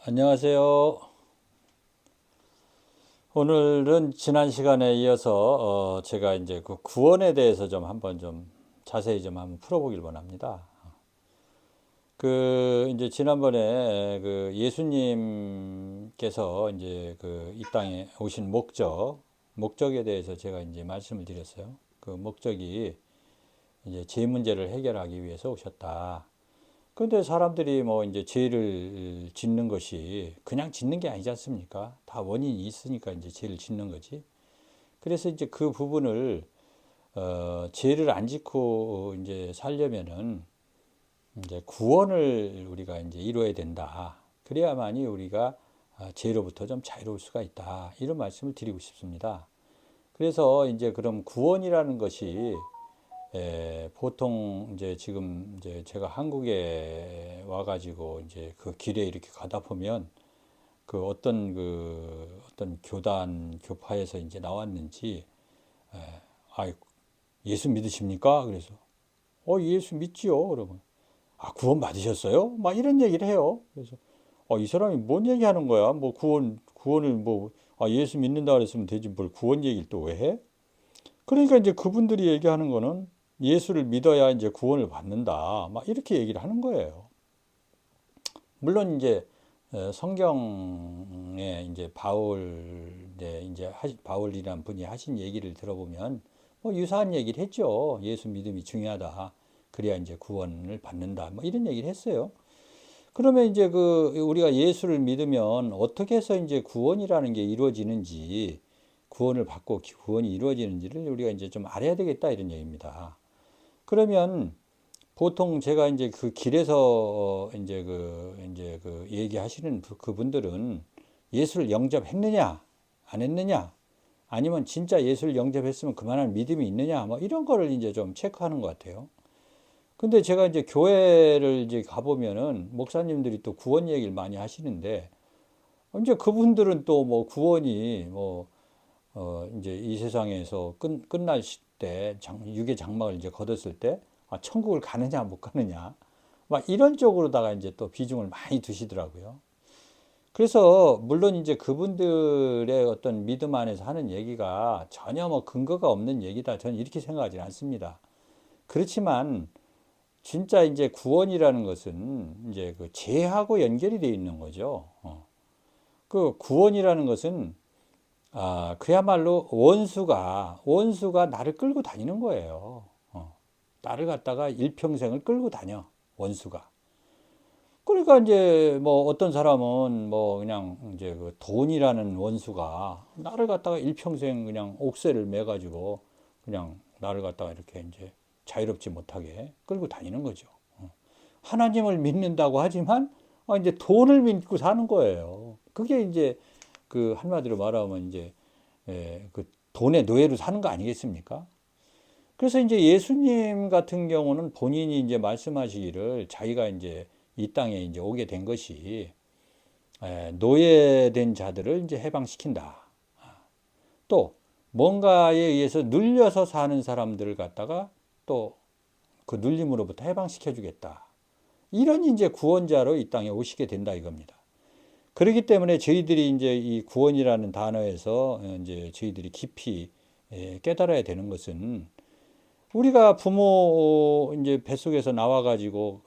안녕하세요. 오늘은 지난 시간에 이어서 제가 이제 그 구원에 대해서 좀 한번 좀 자세히 좀 한번 풀어보길 원합니다. 그 이제 지난번에 그 예수님께서 이제 그 이 땅에 오신 목적에 대해서 제가 이제 말씀을 드렸어요. 그 목적이 이제 죄 문제를 해결하기 위해서 오셨다. 근데 사람들이 뭐 이제 죄를 짓는 것이 그냥 짓는 게 아니지 않습니까? 다 원인이 있으니까 이제 죄를 짓는 거지. 그래서 이제 그 부분을 죄를 안 짓고 이제 살려면은 이제 구원을 우리가 이제 이루어야 된다. 그래야만이 우리가 죄로부터 좀 자유로울 수가 있다. 이런 말씀을 드리고 싶습니다. 그래서 이제 그럼 구원이라는 것이 보통 이제 지금 이제 제가 한국에 와가지고 이제 그 길에 이렇게 가다 보면 그 어떤 교단 교파에서 이제 나왔는지 아 예수 믿으십니까? 그래서 예수 믿지요. 그러면 구원 받으셨어요? 막 이런 얘기를 해요. 그래서 이 사람이 뭔 얘기하는 거야? 뭐 구원을 뭐 예수 믿는다 그랬으면 되지 뭘 구원 얘기를 또 왜 해? 그러니까 이제 그분들이 얘기하는 거는 예수를 믿어야 이제 구원을 받는다. 막 이렇게 얘기를 하는 거예요. 물론 이제 성경에 이제 바울이라는 분이 하신 얘기를 들어보면 뭐 유사한 얘기를 했죠. 예수 믿음이 중요하다. 그래야 이제 구원을 받는다. 뭐 이런 얘기를 했어요. 그러면 이제 그 우리가 예수를 믿으면 어떻게 해서 이제 구원이라는 게 이루어지는지 구원을 받고 구원이 이루어지는지를 우리가 이제 좀 알아야 되겠다 이런 얘기입니다. 그러면 보통 제가 이제 그 길에서 이제 그 얘기하시는 그분들은 예수를 영접했느냐 안 했느냐 아니면 진짜 예수를 영접했으면 그만한 믿음이 있느냐 뭐 이런 거를 이제 좀 체크하는 것 같아요. 근데 제가 이제 교회를 이제 가보면은 목사님들이 또 구원 얘기를 많이 하시는데 이제 그분들은 또 뭐 구원이 뭐 이제 이 세상에서 끝날 때 육의 장막을 이제 거뒀을 때 천국을 가느냐 못 가느냐 막 이런 쪽으로다가 이제 또 비중을 많이 두시더라고요. 그래서 물론 이제 그분들의 어떤 믿음 안에서 하는 얘기가 전혀 뭐 근거가 없는 얘기다 저는 이렇게 생각하지 않습니다. 그렇지만 진짜 이제 구원이라는 것은 이제 그 죄하고 연결이 되어 있는 거죠. 그 구원이라는 것은 그야말로 원수가 나를 끌고 다니는 거예요. 나를 갖다가 일평생을 끌고 다녀, 원수가. 그러니까 이제 뭐 어떤 사람은 뭐 그냥 이제 그 돈이라는 원수가 나를 갖다가 일평생 그냥 옥새를 매가지고 그냥 나를 갖다가 이렇게 이제 자유롭지 못하게 끌고 다니는 거죠. 하나님을 믿는다고 하지만 이제 돈을 믿고 사는 거예요. 그게 이제 그 한마디로 말하면 이제 그 돈의 노예로 사는 거 아니겠습니까? 그래서 이제 예수님 같은 경우는 본인이 이제 말씀하시기를 자기가 이제 이 땅에 이제 오게 된 것이 노예된 자들을 이제 해방시킨다. 또 뭔가에 의해서 눌려서 사는 사람들을 갖다가 또 그 눌림으로부터 해방시켜 주겠다. 이런 이제 구원자로 이 땅에 오시게 된다 이겁니다. 그렇기 때문에 저희들이 이제 이 구원이라는 단어에서 이제 저희들이 깊이 깨달아야 되는 것은 우리가 부모 이제 뱃속에서 나와가지고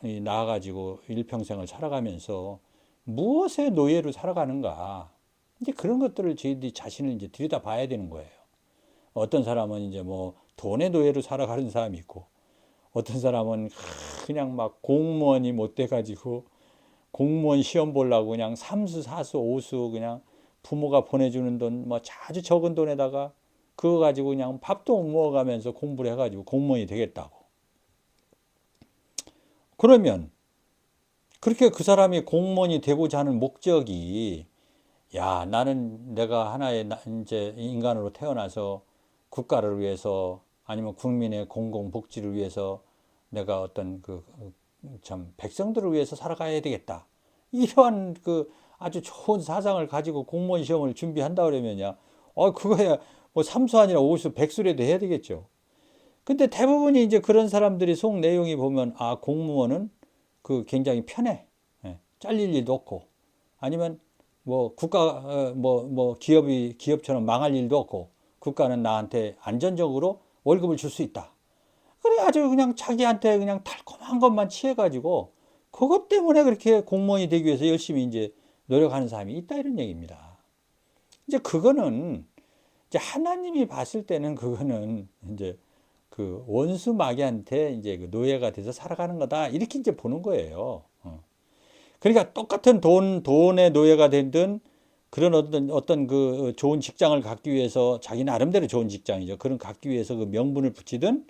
일평생을 살아가면서 무엇의 노예로 살아가는가. 이제 그런 것들을 저희들이 자신을 이제 들여다 봐야 되는 거예요. 어떤 사람은 이제 뭐 돈의 노예로 살아가는 사람이 있고, 어떤 사람은 그냥 막 공무원이 못 돼가지고 공무원 시험 보려고 그냥 삼수, 사수, 오수 그냥 부모가 보내주는 돈, 뭐 아주 적은 돈에다가 그거 가지고 그냥 밥도 못 먹어가면서 공부를 해가지고 공무원이 되겠다고. 그러면 그렇게 그 사람이 공무원이 되고자 하는 목적이 야, 나는 내가 하나의 이제 인간으로 태어나서 국가를 위해서 아니면 국민의 공공복지를 위해서 내가 어떤 그 참 백성들을 위해서 살아가야 되겠다. 이러한 그 아주 좋은 사상을 가지고 공무원 시험을 준비한다 그러면야, 그거야 뭐 삼수 아니라 오수, 백수라도 해야 되겠죠. 근데 대부분이 이제 그런 사람들이 속 내용이 보면 공무원은 그 굉장히 편해. 잘릴 일도 없고 아니면 뭐 기업처럼 망할 일도 없고 국가는 나한테 안전적으로 월급을 줄 수 있다. 그래 아주 그냥 자기한테 그냥 달콤한 것만 취해가지고 그것 때문에 그렇게 공무원이 되기 위해서 열심히 이제 노력하는 사람이 있다 이런 얘기입니다. 이제 그거는 이제 하나님이 봤을 때는 그거는 이제 그 원수 마귀한테 이제 그 노예가 돼서 살아가는 거다 이렇게 이제 보는 거예요. 그러니까 똑같은 돈의 노예가 되든 그런 어떤 그 좋은 직장을 갖기 위해서 자기 나름대로 좋은 직장이죠. 그런 갖기 위해서 그 명분을 붙이든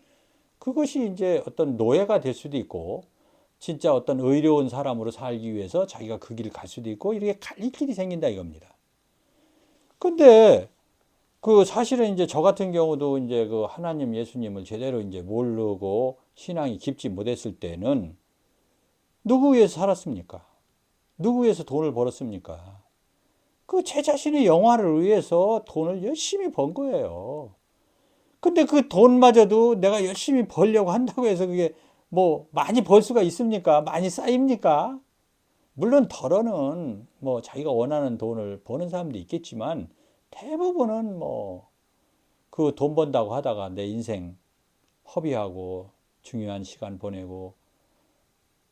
그것이 이제 어떤 노예가 될 수도 있고 진짜 어떤 의로운 사람으로 살기 위해서 자기가 그 길을 갈 수도 있고 이렇게 갈릴 길이 생긴다 이겁니다. 근데 그 사실은 이제 저 같은 경우도 이제 그 하나님 예수님을 제대로 이제 모르고 신앙이 깊지 못했을 때는 누구 위해서 살았습니까? 누구 위해서 돈을 벌었습니까? 그 제 자신의 영화를 위해서 돈을 열심히 번 거예요. 근데 그 돈마저도 내가 열심히 벌려고 한다고 해서 그게 뭐 많이 벌 수가 있습니까? 많이 쌓입니까? 물론 덜어는 뭐 자기가 원하는 돈을 버는 사람도 있겠지만 대부분은 뭐 그 돈 번다고 하다가 내 인생 허비하고 중요한 시간 보내고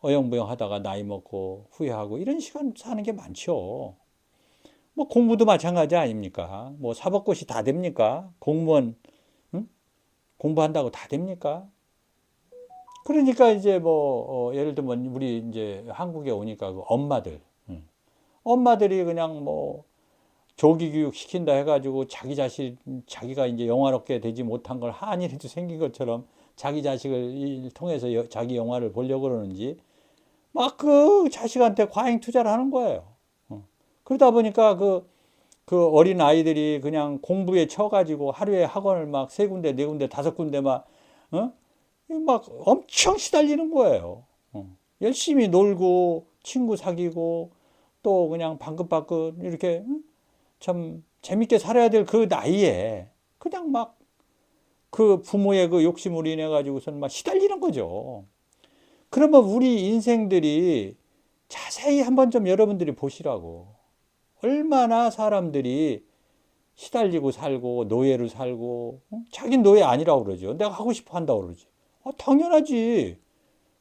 어영부영 하다가 나이 먹고 후회하고 이런 시간 사는 게 많죠. 뭐 공부도 마찬가지 아닙니까? 뭐 사법고시 다 됩니까? 공무원 응? 공부한다고 다 됩니까? 그러니까 이제 뭐 예를 들면 우리 이제 한국에 오니까 그 엄마들 엄마들이 그냥 뭐 조기 교육 시킨다 해가지고 자기가 이제 영화롭게 되지 못한 걸 한일에도 생긴 것처럼 자기 자식을 통해서 자기 영화를 보려고 그러는지 막 그 자식한테 과잉 투자를 하는 거예요. 그러다 보니까 그 어린 아이들이 그냥 공부에 쳐가지고 하루에 학원을 막 세 군데, 네 군데, 다섯 군데 어? 막 엄청 시달리는 거예요. 열심히 놀고 친구 사귀고 또 그냥 방긋방긋 이렇게 참 재밌게 살아야 될 그 나이에 그냥 막 그 부모의 그 욕심으로 인해 가지고서는 막 시달리는 거죠. 그러면 우리 인생들이 자세히 한번 좀 여러분들이 보시라고. 얼마나 사람들이 시달리고 살고 노예로 살고 자기 노예 아니라고 그러죠. 내가 하고 싶어 한다고 그러지. 당연하지.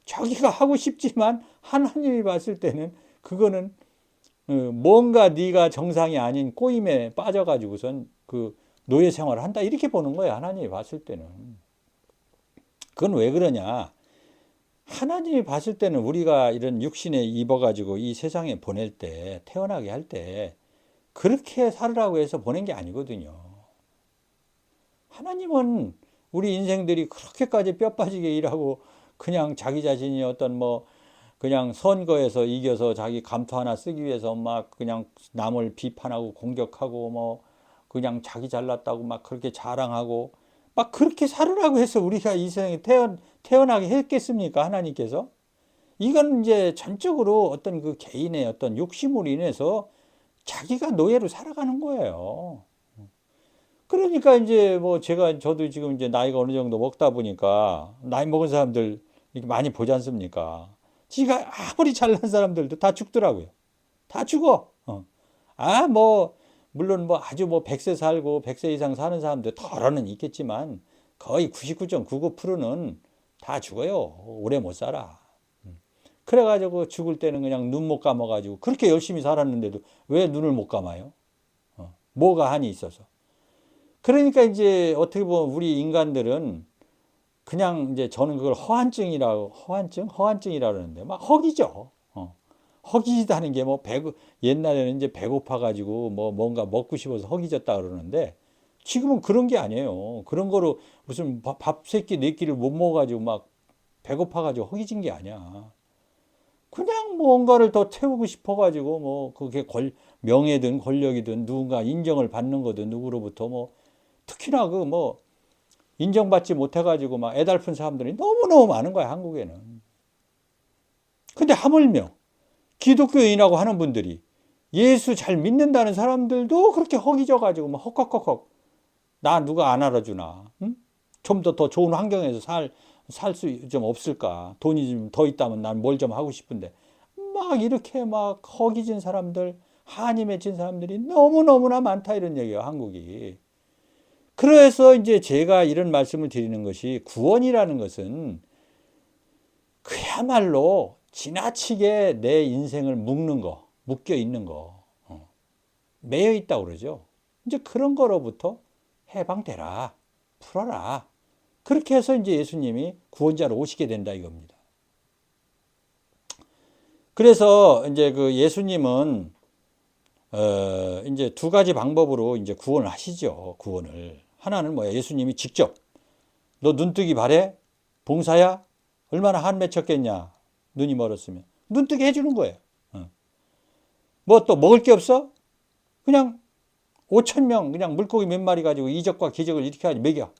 자기가 하고 싶지만 하나님이 봤을 때는 그거는 뭔가 네가 정상이 아닌 꼬임에 빠져가지고선 그 노예 생활을 한다 이렇게 보는 거야 하나님이 봤을 때는. 그건 왜 그러냐? 하나님이 봤을 때는 우리가 이런 육신에 입어가지고 이 세상에 보낼 때 태어나게 할 때 그렇게 살으라고 해서 보낸 게 아니거든요. 하나님은 우리 인생들이 그렇게까지 뼈 빠지게 일하고 그냥 자기 자신이 어떤 뭐 그냥 선거에서 이겨서 자기 감투 하나 쓰기 위해서 막 그냥 남을 비판하고 공격하고 뭐 그냥 자기 잘났다고 막 그렇게 자랑하고 막 그렇게 살으라고 해서 우리가 이 세상에 태어나게 했겠습니까? 하나님께서? 이건 이제 전적으로 어떤 그 개인의 어떤 욕심으로 인해서 자기가 노예로 살아가는 거예요. 그러니까 이제 뭐 저도 지금 이제 나이가 어느 정도 먹다 보니까 나이 먹은 사람들 이렇게 많이 보지 않습니까? 지가 아무리 잘난 사람들도 다 죽더라고요. 다 죽어. 뭐 물론 뭐 아주 뭐 100세 살고 100세 이상 사는 사람들 덜어는 있겠지만 거의 99.99%는 다 죽어요. 오래 못 살아. 그래가지고 죽을 때는 그냥 눈 못 감아가지고 그렇게 열심히 살았는데도 왜 눈을 못 감아요? 뭐가 한이 있어서. 그러니까 이제 어떻게 보면 우리 인간들은 그냥 이제 저는 그걸 허한증이라고 그러는데 막 허기죠. 허기지다는 게 뭐 옛날에는 이제 배고파가지고 뭐 뭔가 먹고 싶어서 허기졌다 그러는데 지금은 그런 게 아니에요. 그런 거로 무슨 밥 세 끼, 네 끼를 못 먹어가지고 막 배고파가지고 허기진 게 아니야. 그냥 뭔가를 더 채우고 싶어가지고 뭐 그게 명예든 권력이든 누군가 인정을 받는 거든 누구로부터 뭐 특히나 그 뭐 인정받지 못해가지고 막 애달픈 사람들이 너무너무 많은 거야 한국에는. 근데 하물며 기독교인이라고 하는 분들이 예수 잘 믿는다는 사람들도 그렇게 허기져가지고 막 헉헉헉헉 나 누가 안 알아주나? 응? 좀 더 좋은 환경에서 살 수 좀 없을까? 돈이 좀 더 있다면 난 뭘 좀 하고 싶은데 막 이렇게 막 허기진 사람들 한이 맺힌 사람들이 너무너무나 많다 이런 얘기예요, 한국이. 그래서 이제 제가 이런 말씀을 드리는 것이 구원이라는 것은 그야말로 지나치게 내 인생을 묶는 거, 묶여 있는 거, 매여 있다고 그러죠. 이제 그런 거로부터 해방되라, 풀어라. 그렇게 해서 이제 예수님이 구원자로 오시게 된다 이겁니다. 그래서 이제 그 예수님은 이제 두 가지 방법으로 이제 구원을 하시죠. 구원을. 하나는 뭐야? 예수님이 직접 너 눈뜨기 바래? 봉사야? 얼마나 한 맺혔겠냐? 눈이 멀었으면 눈뜨게 해주는 거예요. 뭐 또 먹을 게 없어? 그냥 5천 명 그냥 물고기 몇 마리 가지고 이적과 기적을 이렇게 하지 먹여.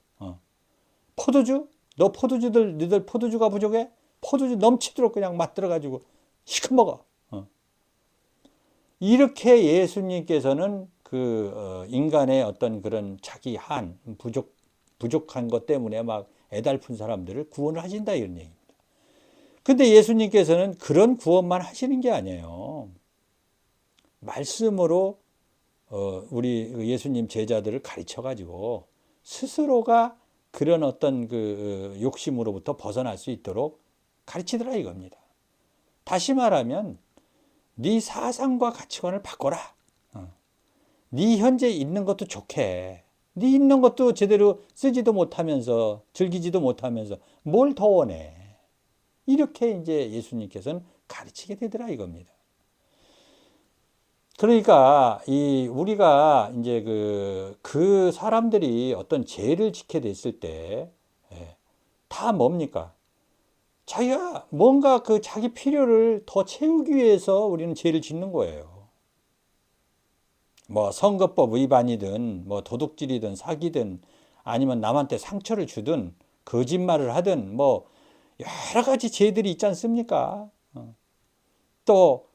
포도주? 너 포도주들 너희들 포도주가 부족해? 포도주 넘치도록 그냥 맛들어 가지고 시커 먹어. 이렇게 예수님께서는 그 인간의 어떤 그런 자기 한 부족한 것 때문에 막 애달픈 사람들을 구원을 하신다 이런 얘기입니다. 근데 예수님께서는 그런 구원만 하시는 게 아니에요. 말씀으로 우리 예수님 제자들을 가르쳐 가지고 스스로가 그런 어떤 그 욕심으로부터 벗어날 수 있도록 가르치더라 이겁니다. 다시 말하면 네 사상과 가치관을 바꿔라. 네 현재 있는 것도 좋게. 네 있는 것도 제대로 쓰지도 못하면서 즐기지도 못하면서 뭘 더 원해. 이렇게 이제 예수님께서는 가르치게 되더라 이겁니다. 그러니까 이 우리가 이제 그 사람들이 어떤 죄를 짓게 됐을 때 다 뭡니까? 자기가 뭔가 그 자기 필요를 더 채우기 위해서 우리는 죄를 짓는 거예요. 뭐 선거법 위반이든 뭐 도둑질이든 사기든 아니면 남한테 상처를 주든 거짓말을 하든 뭐 여러 가지 죄들이 있지 않습니까? 또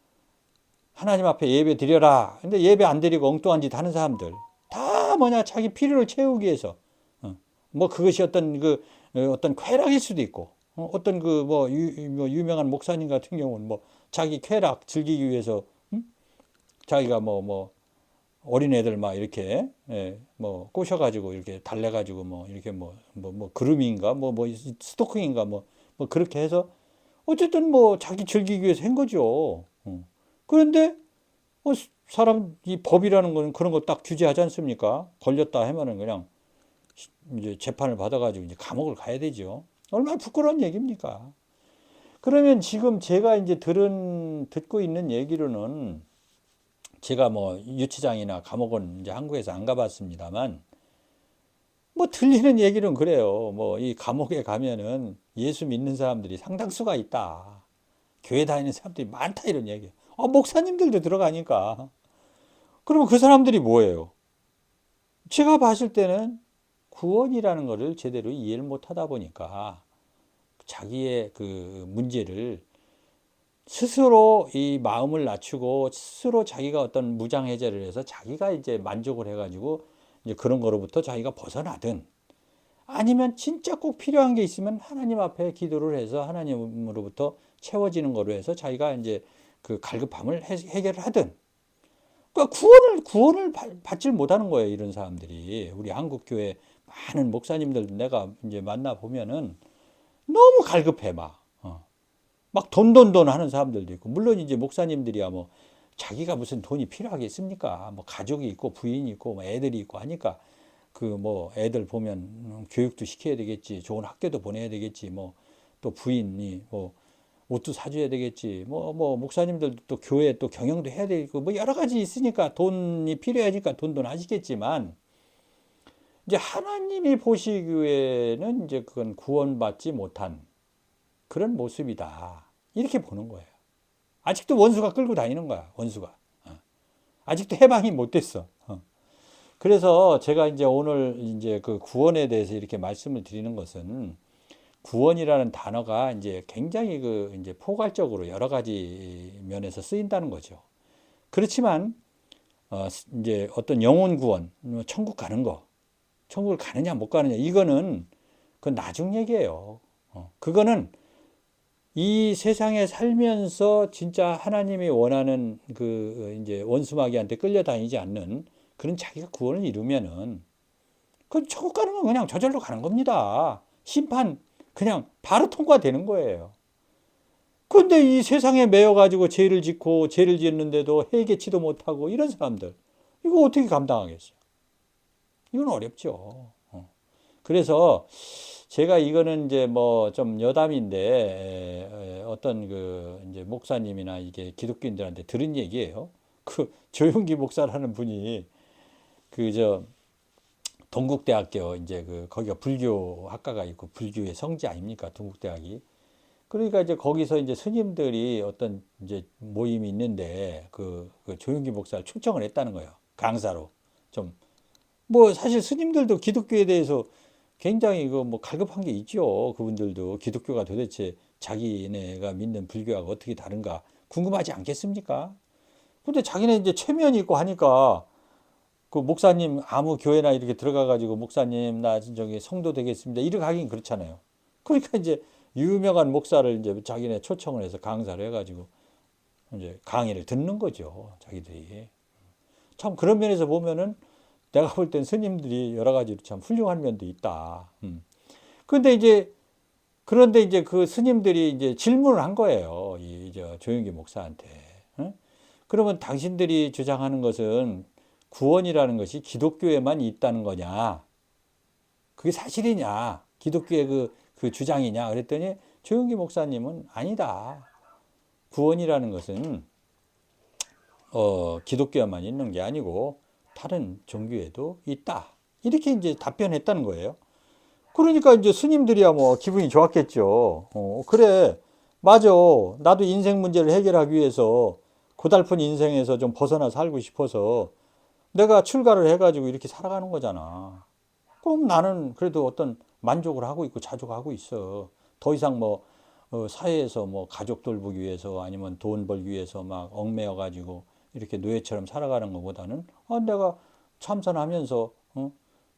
하나님 앞에 예배 드려라. 근데 예배 안 드리고 엉뚱한 짓 하는 사람들 다 뭐냐 자기 필요를 채우기 위해서 뭐 그것이 어떤 어떤 쾌락일 수도 있고 어떤 뭐 유명한 목사님 같은 경우는 뭐 자기 쾌락 즐기기 위해서 자기가 뭐 어린애들 막 이렇게 뭐 꼬셔가지고 이렇게 달래가지고 뭐 이렇게 뭐 그루밍인가 뭐 스토킹인가 뭐 그렇게 해서 어쨌든 뭐 자기 즐기기 위해서 한 거죠. 그런데 사람 이 법이라는 거는 그런 거 딱 규제하지 않습니까? 걸렸다 하면은 그냥 이제 재판을 받아가지고 이제 감옥을 가야 되죠. 얼마나 부끄러운 얘기입니까? 그러면 지금 제가 이제 듣고 있는 얘기로는 제가 뭐 유치장이나 감옥은 이제 한국에서 안 가봤습니다만 뭐 들리는 얘기는 그래요. 뭐 이 감옥에 가면은 예수 믿는 사람들이 상당수가 있다. 교회 다니는 사람들이 많다 이런 얘기예요. 목사님들도 들어가니까. 그러면 그 사람들이 뭐예요? 제가 봤을 때는 구원이라는 것을 제대로 이해를 못 하다 보니까 자기의 그 문제를 스스로 이 마음을 낮추고 스스로 자기가 어떤 무장해제를 해서 자기가 이제 만족을 해가지고 이제 그런 거로부터 자기가 벗어나든 아니면 진짜 꼭 필요한 게 있으면 하나님 앞에 기도를 해서 하나님으로부터 채워지는 거로 해서 자기가 이제 그 갈급함을 해결을 하든 그러니까 구원을 받질 못하는 거예요. 이런 사람들이 우리 한국 교회 많은 목사님들 내가 이제 만나 보면은 너무 갈급해 막 돈 하는 사람들도 있고 물론 이제 목사님들이야 뭐 자기가 무슨 돈이 필요하겠습니까? 뭐 가족이 있고 부인이 있고 뭐 애들이 있고 하니까 그 뭐 애들 보면 교육도 시켜야 되겠지 좋은 학교도 보내야 되겠지 뭐 또 부인이 뭐 옷도 사줘야 되겠지 뭐 목사님들도 또 교회 또 경영도 해야 되고 뭐 여러 가지 있으니까 돈이 필요하니까 돈 하시겠지만 이제 하나님이 보시기에는 이제 그건 구원받지 못한 그런 모습이다. 이렇게 보는 거예요. 아직도 원수가 끌고 다니는 거야, 원수가. 아직도 해방이 못 됐어. 그래서 제가 이제 오늘 이제 그 구원에 대해서 이렇게 말씀을 드리는 것은 구원이라는 단어가 이제 굉장히 이제 포괄적으로 여러 가지 면에서 쓰인다는 거죠. 그렇지만, 이제 어떤 영혼 구원, 천국 가는 거, 천국을 가느냐 못 가느냐, 이거는 그건 나중 얘기예요. 그거는 이 세상에 살면서 진짜 하나님이 원하는 그 이제 원수마귀한테 끌려다니지 않는 그런 자기가 구원을 이루면은 그 천국 가는 건 그냥 저절로 가는 겁니다. 심판 그냥 바로 통과되는 거예요. 근데 이 세상에 매여가지고 죄를 짓고 죄를 짓는데도 회개치도 못하고 이런 사람들 이거 어떻게 감당하겠어요? 이건 어렵죠. 그래서 제가 이거는 이제 뭐 좀 여담인데 어떤 그 이제 목사님이나 이게 기독교인들한테 들은 얘기예요. 그 조용기 목사라는 분이 그 저 동국대학교 이제 그 거기가 불교 학과가 있고 불교의 성지 아닙니까? 동국대학이. 그러니까 이제 거기서 이제 스님들이 어떤 이제 모임이 있는데 그 조용기 목사를 초청을 했다는 거예요. 강사로. 좀 뭐 사실 스님들도 기독교에 대해서 굉장히 그 뭐 갈급한 게 있죠. 그분들도 기독교가 도대체 자기네가 믿는 불교하고 어떻게 다른가 궁금하지 않겠습니까? 근데 자기네 이제 체면이 있고 하니까 그 목사님 아무 교회나 이렇게 들어가 가지고 목사님 나 저기 성도 되겠습니다. 이렇게 하긴 그렇잖아요. 그러니까 이제 유명한 목사를 이제 자기네 초청을 해서 강사를 해가지고 이제 강의를 듣는 거죠. 자기들이. 참 그런 면에서 보면은 내가 볼 땐 스님들이 여러 가지로 참 훌륭한 면도 있다. 그런데 이제 그런데 이제 그 스님들이 이제 질문을 한 거예요. 이저 조영기 목사한테. 응? 그러면 당신들이 주장하는 것은 구원이라는 것이 기독교에만 있다는 거냐? 그게 사실이냐? 기독교의 그 주장이냐? 그랬더니 조영기 목사님은 아니다. 구원이라는 것은 기독교에만 있는 게 아니고 다른 종교에도 있다. 이렇게 이제 답변했다는 거예요. 그러니까 이제 스님들이야 뭐 기분이 좋았겠죠. 그래. 맞아. 나도 인생 문제를 해결하기 위해서 고달픈 인생에서 좀 벗어나 살고 싶어서 내가 출가를 해가지고 이렇게 살아가는 거잖아. 그럼 나는 그래도 어떤 만족을 하고 있고 자족하고 있어. 더 이상 뭐 사회에서 뭐 가족 돌보기 위해서 아니면 돈 벌기 위해서 막 얽매여 가지고 이렇게 노예처럼 살아가는 것보다는 내가 참선하면서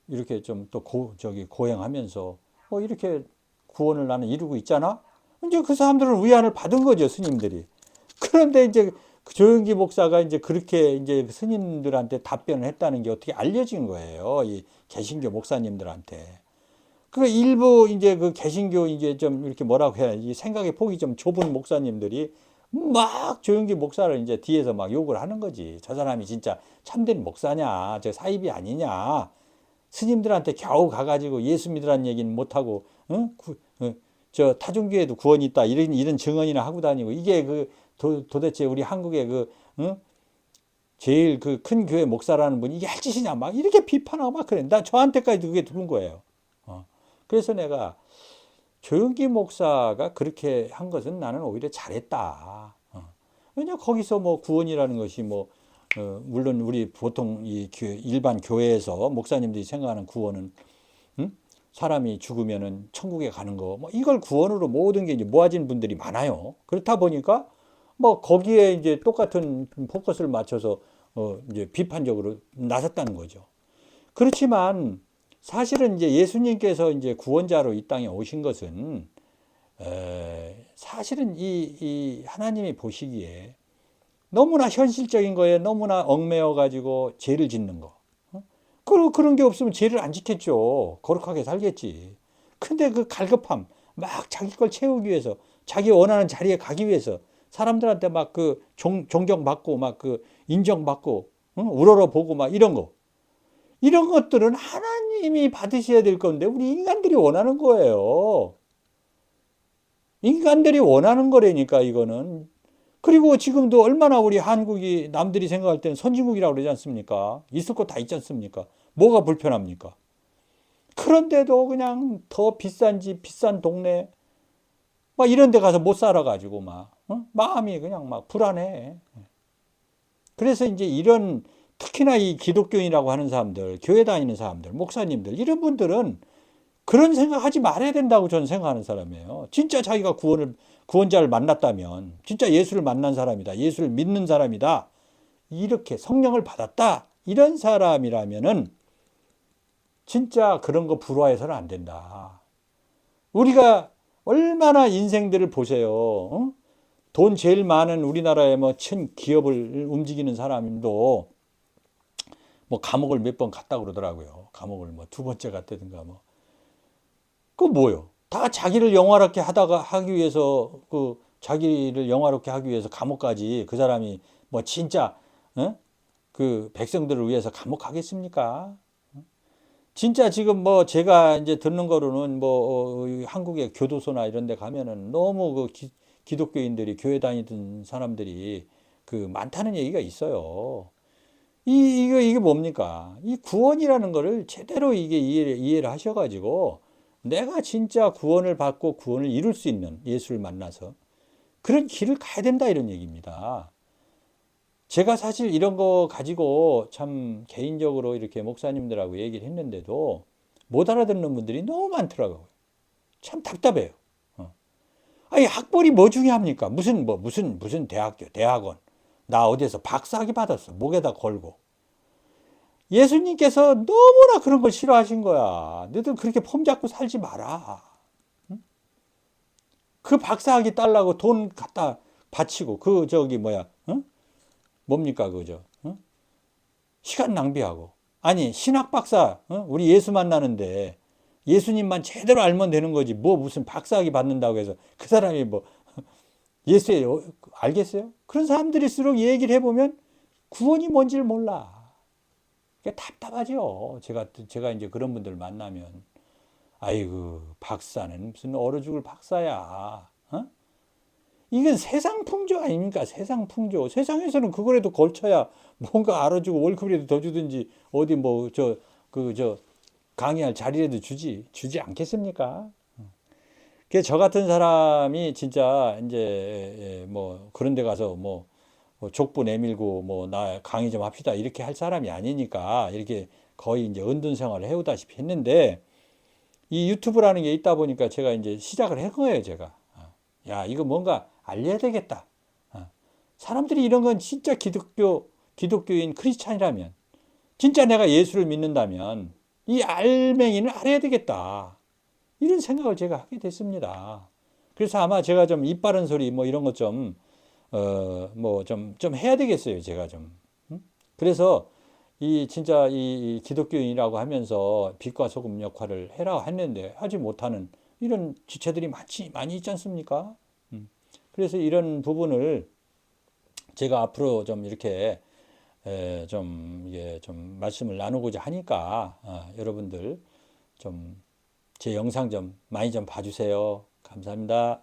이렇게 좀 또 저기 고행하면서 이렇게 구원을 나는 이루고 있잖아. 이제 그 사람들은 위안을 받은 거죠, 스님들이. 그런데 이제 그 조영기 목사가 이제 그렇게 이제 스님들한테 답변을 했다는 게 어떻게 알려진 거예요. 이 개신교 목사님들한테. 그 일부 이제 그 개신교 이제 좀 이렇게 뭐라고 해야 지 생각의 폭이 좀 좁은 목사님들이 막 조영기 목사를 이제 뒤에서 막 욕을 하는 거지. 저 사람이 진짜 참된 목사냐, 저 사이비 아니냐. 스님들한테 겨우 가가지고 예수 믿으라는 얘기는 못하고, 저 타종교에도 구원이 있다. 이런 증언이나 하고 다니고. 이게 도대체 우리 한국의 제일 그 큰 교회 목사라는 분이 이게 할 짓이냐. 막 이렇게 비판하고 막 그래. 나 저한테까지도 그게 들은 거예요. 그래서 내가 조영기 목사가 그렇게 한 것은 나는 오히려 잘했다. 왜냐 거기서 뭐 구원이라는 것이 뭐 물론 우리 보통 이 일반 교회에서 목사님들이 생각하는 구원은 사람이 죽으면은 천국에 가는 거 뭐 이걸 구원으로 모든 게 이제 모아진 분들이 많아요. 그렇다 보니까 뭐 거기에 이제 똑같은 포커스를 맞춰서 이제 비판적으로 나섰다는 거죠. 그렇지만 사실은 이제 예수님께서 이제 구원자로 이 땅에 오신 것은 사실은 이 하나님이 보시기에 너무나 현실적인 거에 너무나 얽매여 가지고 죄를 짓는 거. 그런 게 없으면 죄를 안 짓겠죠. 거룩하게 살겠지. 근데 그 갈급함, 막 자기 걸 채우기 위해서, 자기 원하는 자리에 가기 위해서 사람들한테 막 그 존경받고 막 그 인정받고 우러러 보고 막 이런 거. 이런 것들은 하나님이 받으셔야 될 건데 우리 인간들이 원하는 거예요. 인간들이 원하는 거라니까 이거는. 그리고 지금도 얼마나 우리 한국이 남들이 생각할 때는 선진국이라고 그러지 않습니까? 있을 거 다 있지 않습니까? 뭐가 불편합니까? 그런데도 그냥 더 비싼 집, 비싼 동네 막 이런 데 가서 못 살아가지고 막 마음이 그냥 막 불안해. 그래서 이제 이런 특히나 이 기독교인이라고 하는 사람들, 교회 다니는 사람들, 목사님들 이런 분들은 그런 생각하지 말아야 된다고 저는 생각하는 사람이에요. 진짜 자기가 구원자를 만났다면, 진짜 예수를 만난 사람이다. 예수를 믿는 사람이다. 이렇게 성령을 받았다. 이런 사람이라면은 진짜 그런 거 부러워해서는 안 된다. 우리가 얼마나 인생들을 보세요. 어? 돈 제일 많은 우리나라의 뭐 큰 기업을 움직이는 사람도 뭐 감옥을 몇 번 갔다 그러더라고요. 감옥을 뭐 두 번째 갔다든가 뭐. 그 뭐요? 다 자기를 영화롭게 하다가 하기 위해서 그 자기를 영화롭게 하기 위해서 감옥까지 그 사람이 뭐 진짜 어? 그 백성들을 위해서 감옥 가겠습니까? 진짜 지금 뭐 제가 이제 듣는 거로는 뭐 한국의 교도소나 이런 데 가면은 너무 그 기독교인들이 교회 다니던 사람들이 그 많다는 얘기가 있어요. 이게 뭡니까? 이 구원이라는 거를 제대로 이게 이해를 하셔가지고 내가 진짜 구원을 받고 구원을 이룰 수 있는 예수를 만나서 그런 길을 가야 된다 이런 얘기입니다. 제가 사실 이런 거 가지고 참 개인적으로 이렇게 목사님들하고 얘기를 했는데도 못 알아듣는 분들이 너무 많더라고요. 참 답답해요. 어. 아니, 학벌이 뭐 중요합니까? 무슨 대학교, 대학원. 나 어디에서 박사학위 받았어. 목에다 걸고. 예수님께서 너무나 그런 걸 싫어하신 거야. 너도 그렇게 폼 잡고 살지 마라. 그 박사학위 딸라고 돈 갖다 바치고, 그, 저기, 뭐야, 어? 뭡니까, 그죠? 어? 시간 낭비하고. 아니, 신학 박사, 어? 우리 예수 만나는데, 예수님만 제대로 알면 되는 거지. 뭐 무슨 박사학위 받는다고 해서 그 사람이 뭐 예수에 알겠어요? 그런 사람들일수록 얘기를 해보면 구원이 뭔지를 몰라. 답답하죠. 제가 이제 그런 분들 만나면. 아이고, 박사는 무슨 얼어 죽을 박사야. 어? 이건 세상 풍조 아닙니까? 세상 풍조. 세상에서는 그거라도 걸쳐야 뭔가 알아주고 월급이라도 더 주든지 어디 뭐 저 강의할 자리라도 주지 않겠습니까? 그래서 저 같은 사람이 진짜 이제 뭐 그런 데 가서 뭐 족보 내밀고 뭐 나 강의 좀 합시다 이렇게 할 사람이 아니니까 이렇게 거의 이제 은둔 생활을 해오다시피 했는데 이 유튜브라는 게 있다 보니까 제가 이제 시작을 한 거예요, 제가. 야, 이거 뭔가 알려야 되겠다. 사람들이 이런 건 진짜 기독교인 크리스찬이라면, 진짜 내가 예수를 믿는다면, 이 알맹이는 알아야 되겠다. 이런 생각을 제가 하게 됐습니다. 그래서 아마 제가 좀 입 바른 소리 뭐 이런 것 좀, 좀 해야 되겠어요, 제가 좀. 그래서 이 진짜 이 기독교인이라고 하면서 빛과 소금 역할을 해라 했는데 하지 못하는 이런 지체들이 많이 있지 않습니까? 그래서 이런 부분을 제가 앞으로 좀 이렇게 좀 이게 좀 말씀을 나누고자 하니까 여러분들 좀 제 영상 좀 많이 좀 봐주세요. 감사합니다.